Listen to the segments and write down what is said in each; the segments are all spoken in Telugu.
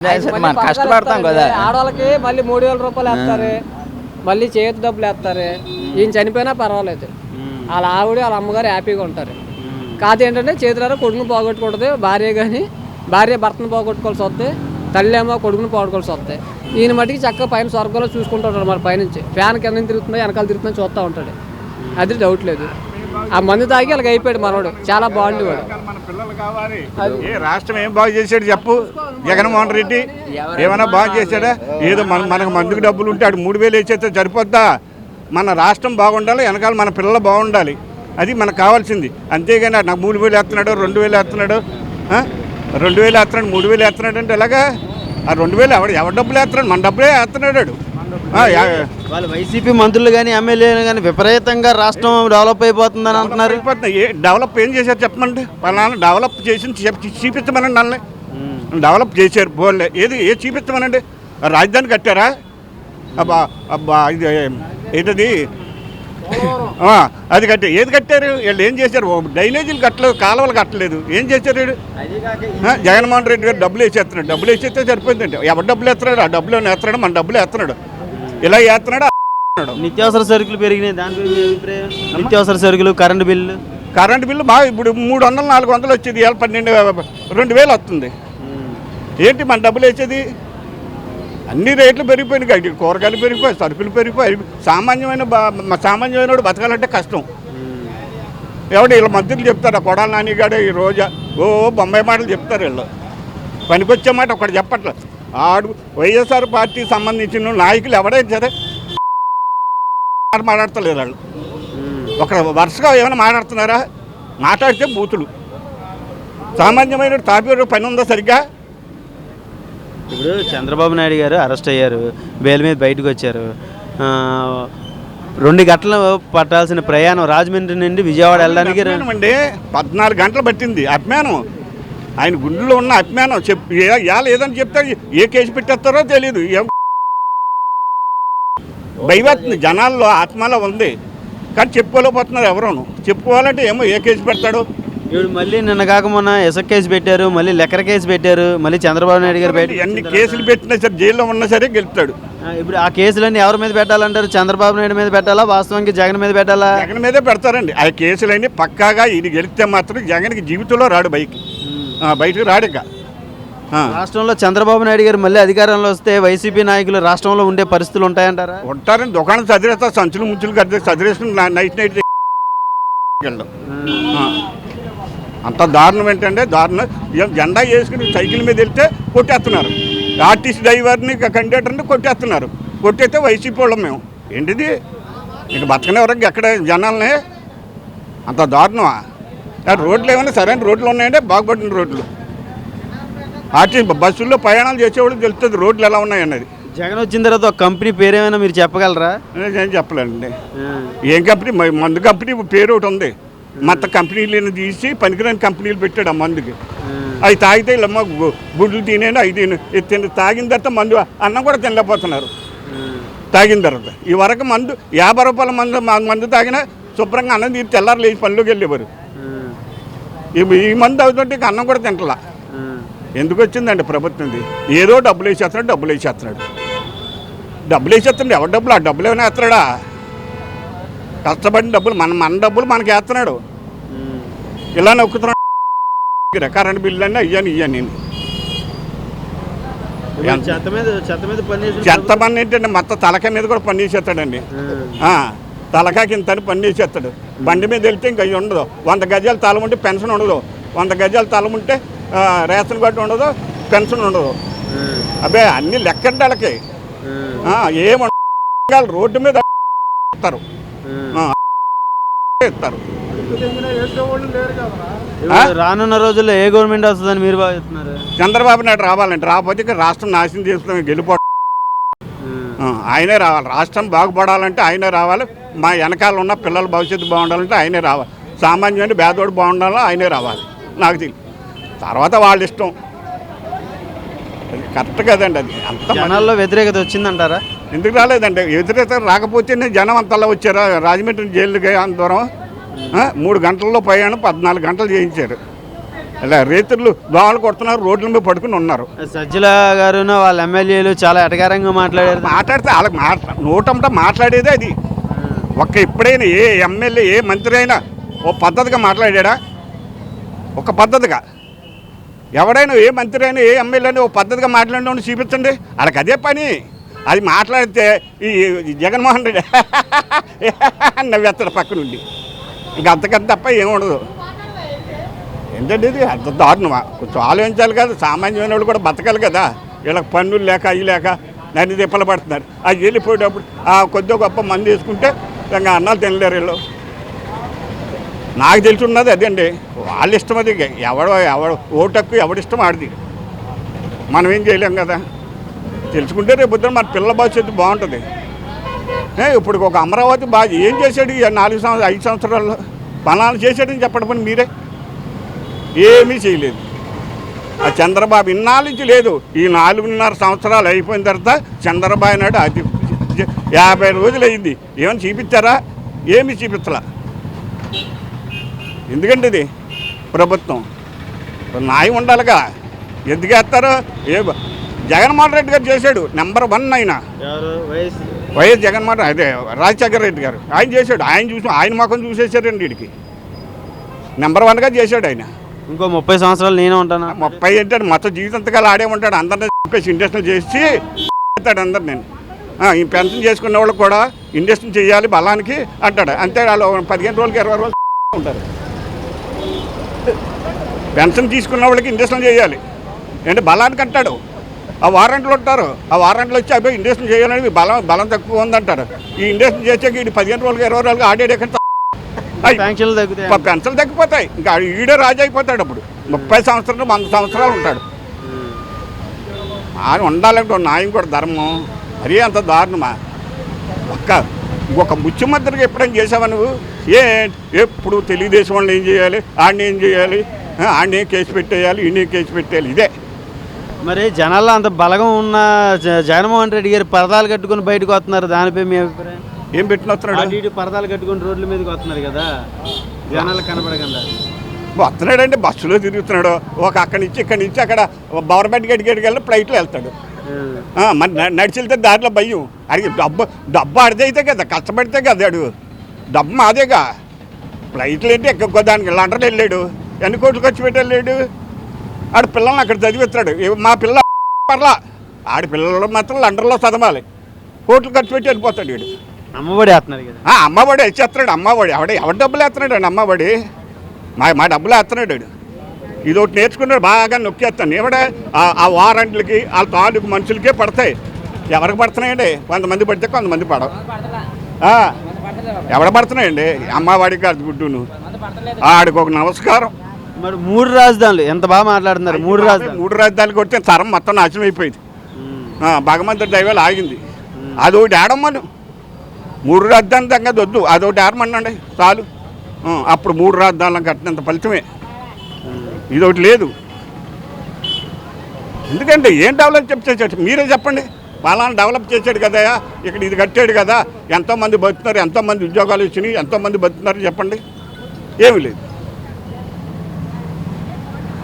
కష్టపడతాం కదా ఆడవాళ్ళకి మళ్ళీ 3000 రూపాయలు వేస్తారు, మళ్ళీ చేతి డబ్బులు వేస్తారు. ఈయన చనిపోయినా పర్వాలేదు, వాళ్ళ ఆవిడ వాళ్ళ అమ్మగారు హ్యాపీగా ఉంటారు. కాదు ఏంటంటే చేతులారా కొడుకుని పోగొట్టుకుంటుంది భార్య, కానీ భార్య భర్తను పోగొట్టుకోవాల్సి వస్తుంది, తల్లి ఏమో కొడుకుని పోగొట్టుకోవాల్సి వస్తుంది. ఈయన మట్టికి చక్కగా పైన స్వర్గంలో చూసుకుంటూ ఉంటాడు. మరి పైనుంచి ఫ్యాన్ కింద తిరుగుతుందో వెనకాల తిరుగుతుందో చూస్తూ ఉంటాడు. అది డౌట్ లేదు. ఆ మందు తాగి వాళ్ళకి అయిపోయాడు మనోడు, చాలా బాగుంది వాడు. రాష్ట్రం ఏం బాగు చేశాడు చెప్పు? జగన్మోహన్ రెడ్డి ఏమైనా బాగు చేశాడా? ఏదో మనకు మందుకు డబ్బులు ఉంటే ఆడు 3000 వేసేస్తే సరిపోద్దా? మన రాష్ట్రం బాగుండాలి, వెనకాల మన పిల్లలు బాగుండాలి, అది మనకు కావాల్సింది. అంతేగాని నాకు 3000 వేస్తున్నాడు, 2000 వేస్తున్నాడు, 2000 వేస్తున్నాడు, 3000 వేస్తున్నాడు అంటే ఎలాగా? ఆ 2000 ఎవరు డబ్బులు వేస్తున్నాడు? మన డబ్బులే వేస్తున్నాడు. వాళ్ళు వైసీపీ మంత్రులు కానీ ఎమ్మెల్యేలు కానీ విపరీతంగా రాష్ట్రం డెవలప్ అయిపోతుందని అంటున్నారు. డెవలప్ ఏం చేశారు చెప్పమండి? వాళ్ళ డెవలప్ చేసి చూపించమనండి. వాళ్ళని డెవలప్ చేశారు బోన్లే, ఏది చూపించమనండి. రాజధాని కట్టారా? అబ్బా ఇది ఏంటది, అది కట్టారు. ఏది కట్టారు? వీళ్ళు ఏం చేశారు? డ్రైనేజీలు కట్టలేదు, కాలువలు కట్టలేదు, ఏం చేశారు? జగన్మోహన్ రెడ్డి గారు డబ్బులు వేసేస్తున్నాడు. డబ్బులు వేసేస్తే సరిపోయిందండి. ఎవరు డబ్బులు వేస్తున్నాడు? ఆ డబ్బులు వేస్తున్నాడు, మన డబ్బులు వేస్తున్నాడు, ఇలా వేస్తున్నాడు. నిత్యావసర సరుకులు పెరిగినాయి, దాని గురించి అభిప్రాయం? నిత్యావసర సరుకులు, కరెంటు బిల్లు బాగా ఇప్పుడు 300 400 వచ్చేది, 2000 వస్తుంది. ఏంటి మన డబ్బులు వేసేది? అన్ని రేట్లు పెరిగిపోయినాయి, కూరగాయలు పెరిగిపోయి, సరుకులు పెరిగిపోయి. సామాన్యమైన బతకాలంటే కష్టం. ఎవడు వీళ్ళ మంత్రులు చెప్తారు, ఆ కొడాల నానిగాడు ఈ రోజా బొంబాయి మాటలు చెప్తారు. వీళ్ళు పనికొచ్చే మాట ఒకటి చెప్పట్లేదు. ఆడు వైఎస్ఆర్ పార్టీకి సంబంధించిన నాయకులు ఎవడైనా సరే మాట్లాడతలేరు. వాళ్ళు ఒక వరుసగా ఏమైనా మాట్లాడుతున్నారా? మాట్లాడితే బూతులు. సామాన్యమైన తాపి పని ఉందా సరిగ్గా? ఇప్పుడు చంద్రబాబు నాయుడు గారు అరెస్ట్ అయ్యారు, బెయిల్ మీద బయటకు వచ్చారు. 2 గంటలు పట్టాల్సిన ప్రయాణం రాజమండ్రి నుండి విజయవాడ వెళ్ళడానికి 14 గంటలు పట్టింది. అభిమానం, ఆయన గుండెలో ఉన్న అభిమానం ఏదని చెప్తే ఏ కేసు పెట్టేస్తారో తెలియదు. భయపడుతుంది జనాల్లో, ఆత్మలో ఉంది, కానీ చెప్పుకోలేకపోతున్నారు ఎవరోను. చెప్పుకోవాలంటే ఏమో ఏ కేసు పెడతాడు. ఇప్పుడు మళ్ళీ నిన్న కాక మొన్న ఇసుక కేసు పెట్టారు, మళ్ళీ లెక్కర కేసు పెట్టారు, మళ్ళీ చంద్రబాబు నాయుడు గారు బయట అన్ని కేసులు పెట్టినా సరే జైల్లో ఉన్నా సరే గెలుస్తాడు. ఇప్పుడు ఆ కేసులన్నీ ఎవరి మీద పెట్టాలంటారు? చంద్రబాబు నాయుడు మీద పెట్టాలా, వాస్తవానికి జగన్ మీద పెట్టాలా? జగన్ మీదే పెడతారండి. ఆ కేసులన్నీ పక్కాగా ఇది గెలిస్తే మాత్రం జగన్కి జీవితంలో రాడు, బయటకు రాడు. ఇంకా రాష్ట్రంలో చంద్రబాబు నాయుడు గారు మళ్ళీ అధికారంలో వస్తే వైసీపీ నాయకులు రాష్ట్రంలో ఉండే పరిస్థితులు ఉంటాయంటారా? ఉంటారని దుకాణం చదివేస్తారు, సంచులు ముచ్చులు కడితే చదివేసుకుని నైట్ అంత దారుణం. ఏంటంటే దారుణం. జెండా వేసుకుని సైకిల్ మీద వెళ్తే కొట్టేస్తున్నారు, ఆర్టీసీ డ్రైవర్ని కండక్టర్ని కొట్టేస్తున్నారు. కొట్టేస్తే వైసీపీ వాళ్ళం మేము. ఏంటిది? ఇక బతకనే వరకు ఎక్కడ జనాలని అంత దారుణమా? రోడ్లు ఏమైనా సరైన రోడ్లు ఉన్నాయంటే బాగుపడిన రోడ్లు. ఆర్టీసీ బస్సుల్లో ప్రయాణాలు చేసేవాళ్ళు తెలుస్తుంది రోడ్లు ఎలా ఉన్నాయన్నది. జగన్ వచ్చిన తర్వాత ఒక కంపెనీ పేరు ఏమైనా మీరు చెప్పగలరా? నేను చెప్పలేనండి. ఏం కంపెనీ? మందు కంపెనీ పేరు ఒకటి ఉంది. మొత్తం కంపెనీలను తీసి పనికిరాని కంపెనీలు పెట్టాడు ఆ మందుకి. అవి తాగితే ఇల్లమ్మ గుడ్లు తినేది, అవి తాగిన తర్వాత మందు అన్నం కూడా తినలేకపోతున్నారు తాగిన తర్వాత. ఈ వరకు మందు 50 రూపాయల మందు తాగినా శుభ్రంగా అన్నం తీసి తెల్లారు లేచి పనిలోకి వెళ్ళేవారు. ఈ మందు అవుతుంటే ఇక అన్నం కూడా తింటలా. ఎందుకు వచ్చిందండి ప్రభుత్వంది? ఏదో డబ్బులు వేసేస్తున్నాడు, డబ్బులు వేసేస్తున్నాడు. ఎవరి డబ్బులు? ఆ డబ్బులు ఏమైనా వేస్తున్నాడా? కష్టపడిన డబ్బులు మన డబ్బులు మనకి వేస్తున్నాడు. ఇలా నొక్కుతున్నాడు. కరెంట్ బిల్లు అన్నీ ఇయ్యాను నేను. చెత్త పని ఏంటంటే మొత్తం తలకాయ మీద కూడా పని చేసేస్తాడండి. తలకాయకి ఇంతని పని చేసేస్తాడు. బండి మీద వెళ్తే ఇంకా ఉండదు. 100 గజాలు తలం ఉంటే పెన్షన్ ఉండదు. 100 గజాలు తలం ఉంటే రేషన్ కార్డు ఉండదు, పెన్షన్ ఉండదు. అబ్బే అన్ని లెక్కండి వాళ్ళకి. ఏమంటారు? రోడ్డు మీద ఇస్తారు. రానున్న రోజుల్లో ఏ గవర్నమెంట్ వస్తుందని మీరు భావిస్తున్నారు? చంద్రబాబు నాయుడు రావాలండి. రాకపోతే రాష్ట్రం నాశనం చేసుకుని గెలిపోవడం. ఆయనే రావాలి. రాష్ట్రం బాగుపడాలంటే ఆయనే రావాలి. మా వెనకాల ఉన్న పిల్లల భవిష్యత్తు బాగుండాలంటే ఆయనే రావాలి. సామాన్యమైన పేదోడు బాగుండాలో ఆయనే రావాలి. నాకు తెలియదు, తర్వాత వాళ్ళ ఇష్టం. కరెక్ట్ కదండి. అది అంత జనాల్లో వ్యతిరేకత వచ్చిందంటారా? ఎందుకు రాలేదండి? వ్యతిరేకత రాకపోతేనే జనం అంతలా వచ్చారా? రాజమండ్రి జైలుకి అంత దూరం 3 గంటల్లో ప్రయాణం 14 గంటలు చేయించారు. ఇలా రైతులు దోమలు కొడుతున్నారు, రోడ్ల మీద పడుకుని ఉన్నారు. సజ్జల గారును వాళ్ళ ఎమ్మెల్యేలు చాలా ఎటకారంగా మాట్లాడారు. మాట్లాడితే వాళ్ళకి నోటంతా మాట్లాడేదే అది. ఎప్పుడైనా ఏ ఎమ్మెల్యే ఏ మంత్రి అయినా ఓ పద్ధతిగా మాట్లాడా? ఒక పద్ధతిగా ఎవడైనా ఏ మంత్రి అయినా ఏ ఎమ్మెల్యే అయినా ఓ పద్ధతిగా మాట్లాడడం చూపించండి. వాళ్ళకి అదే పని. అది మాట్లాడితే ఈ జగన్మోహన్ రెడ్డి నవ్వేస్తాడు పక్క నుండి. ఇంక అంతకంత తప్ప ఏముండదు. ఏంటంటే ఇది అంత దారుణమా? కొంచెం ఆలోచించాలి కదా. సామాన్యమైన వాళ్ళు కూడా బతకాలి కదా. వీళ్ళకి పన్నులు లేక అవి లేక నన్ను తిప్పలు పడుతున్నారు. అది వెళ్ళిపోయేటప్పుడు కొద్దిగా గొప్ప మంది వేసుకుంటే ఇంకా అన్నాలు తినలేరు వీళ్ళు. నాకు తెలిసి ఉన్నది అదండి. వాళ్ళ ఇష్టం అది. ఎవడు ఓటక్కు ఎవడిష్టం ఆడిది. మనం ఏం చేయలేం కదా. తెలుసుకుంటే రేపు పొద్దున మన పిల్లల భవిష్యత్తు బాగుంటుంది. ఇప్పుడు ఒక అమరావతి బాగా ఏం చేశాడు ఈ 5 సంవత్సరాల్లో? పలానా చేశాడని చెప్పడం పని మీరే. ఏమీ చేయలేదు. ఆ చంద్రబాబు ఇన్నాళ్ళ నుంచి లేదు. ఈ 4.5 సంవత్సరాలు అయిపోయిన తర్వాత చంద్రబాబు నాయుడు అది 50 రోజులు అయింది. ఏమైనా చూపించారా? ఏమీ చూపించలా. ఎందుకంటే ఇది ప్రభుత్వం న్యాయం ఉండాలిగా. ఎందుకు వేస్తారో జగన్మోహన్ రెడ్డి గారు చేశాడు. నెంబర్ 1 అయినా వైఎస్ జగన్మోహన్ అదే రాజశేఖర రెడ్డి గారు ఆయన చేశాడు. ఆయన ముఖం చూసేసారండి. వీడికి నెంబర్ 1గా చేశాడు ఆయన. ఇంకో 30 సంవత్సరాలు నేనే ఉంటాను. 30 ఏంటంటే మొత్తం జీవితంతకాలు ఆడే ఉంటాడు. అందరినీ చెప్పేసి ఇండస్ట్రీ చేసి అంటాడు అందరు. నేను ఈ పెన్షన్ చేసుకున్న వాళ్ళు కూడా ఇండస్ట్రీ చేయాలి బలానికి అంటాడు. అంతే వాళ్ళు 15 రోజులకి 20 రోజులు ఉంటారు. పెన్షన్ తీసుకున్న వాళ్ళకి ఇండస్ట్రీ చేయాలి అంటే బలానికి అంటాడు. ఆ వారంట్లు ఉంటారు. ఆ వారంట్లు వచ్చి అబ్బాయి ఇండస్ట్రీ చేయాలని బలం తక్కువ ఉందంటారు. ఈ ఇండస్ట్రీ చేసాక ఈ 15 రోజులకి 20 రోజులకి ఆడేడే పెన్షన్లు తగ్గిపోతాయి. ఇంకా ఈడే రాజు అయిపోతాడు. అప్పుడు 30 సంవత్సరాలు 100 సంవత్సరాలు ఉంటాడు. ఆయన ఉండాలంటే న్యాయం కూడా ధర్మం. మరీ అంత దారుణమా? ఇంకొక ముఖ్యమంత్రికి ఎప్పుడైనా చేసావా నువ్వు? ఎప్పుడు తెలుగుదేశం వాళ్ళు ఏం చేయాలి, ఆడిని ఏం చేయాలి, ఆడిని కేసు పెట్టేయాలి, ఈయన కేసు పెట్టేయాలి. ఇదే మరి జనాల్లో అంత బలగం ఉన్న జగన్మోహన్ రెడ్డి గారు పరదాలు కట్టుకుని బయటకు వస్తున్నారు. దానిపై మీ అభిప్రాయం? ఏం పెట్టిన వస్తున్నాడు? పరదాలు కట్టుకుని రోడ్ల మీదకి వస్తున్నారు కదా, జనాలు కనపడకుండా వస్తున్నాడంటే బస్సులో తిరుగుతున్నాడు. అక్కడి నుంచి అక్కడ గవర్నమెంట్ గడికి వెళ్ళి ఫ్లైట్లో వెళ్తాడు. మరి నడిచి వెళ్తే దారిలో భయం. అడిగి డబ్బు ఆడితే కదా, కష్టపడితే కదా. అడు డబ్బు మాదేగా. ఫ్లైట్లు ఏంటి ఎక్కువ దానికి లండన్ వెళ్ళాడు. ఎన్ని కోట్లు ఖర్చు పెట్టి వెళ్ళాడు. ఆడు పిల్లల్ని అక్కడ చదివిస్తాడు. మా పిల్ల పర్లా ఆడి పిల్లలు మాత్రం లండన్లో చదవాలి. కోట్లు ఖర్చు పెట్టి వెళ్ళిపోతాడు వీడు. అమ్మఒడి వేస్తున్నాడు కదా. అమ్మఒడి వేసేస్తున్నాడు. అమ్మఒడి ఎవరి డబ్బులు వేస్తున్నాడు అండి? అమ్మఒడి మా డబ్బులు వేస్తున్నాడు వాడు. ఇది ఒకటి నేర్చుకున్నాడు. బాగా నొక్కేస్తాను. ఏమిడే ఆ వారంట్లకి వాళ్ళ తాలూకు మనుషులకే పడతాయి. ఎవరికి పడుతున్నాయండి? కొంతమంది పడితే కొంతమంది పడవు. ఎవడ పడుతున్నాయండి? అమ్మవాడికి అది గుడ్డును ఆడికి ఒక నమస్కారం. మరి 3 రాజధానులు ఎంత బాగా మాట్లాడుతున్నారు. 3 రాజధానులు కొడితే తరం మొత్తం నాశనం అయిపోయింది. భగవంతుడి దైవాలు ఆగింది. అదొకటి ఆడమ్మను 3 రాజధానులు తగ్గదు వద్దు. అదొకటి ఆడమనండి చాలు. అప్పుడు 3 రాజధానులను కట్టినంత ఫలితమే. ఇదొకటి లేదు. ఎందుకంటే ఏం డెవలప్ చేసాడు మీరే చెప్పండి. వాళ్ళని డెవలప్ చేశాడు కదా, ఇక్కడ ఇది కట్టాడు కదా, ఎంతోమంది బతుకుతున్నారు, ఎంతోమంది ఉద్యోగాలు వచ్చినాయి, ఎంతోమంది బతుకుతున్నారు చెప్పండి. ఏమీ లేదు.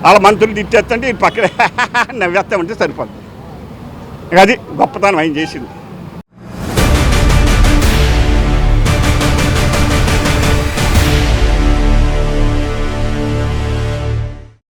వాళ్ళ మంత్రులు తిట్టేస్తుంటే ఇది పక్కనే నవ్వేస్తామంటే సరిపోతుంది. అది గొప్పతనం ఆయన చేసింది.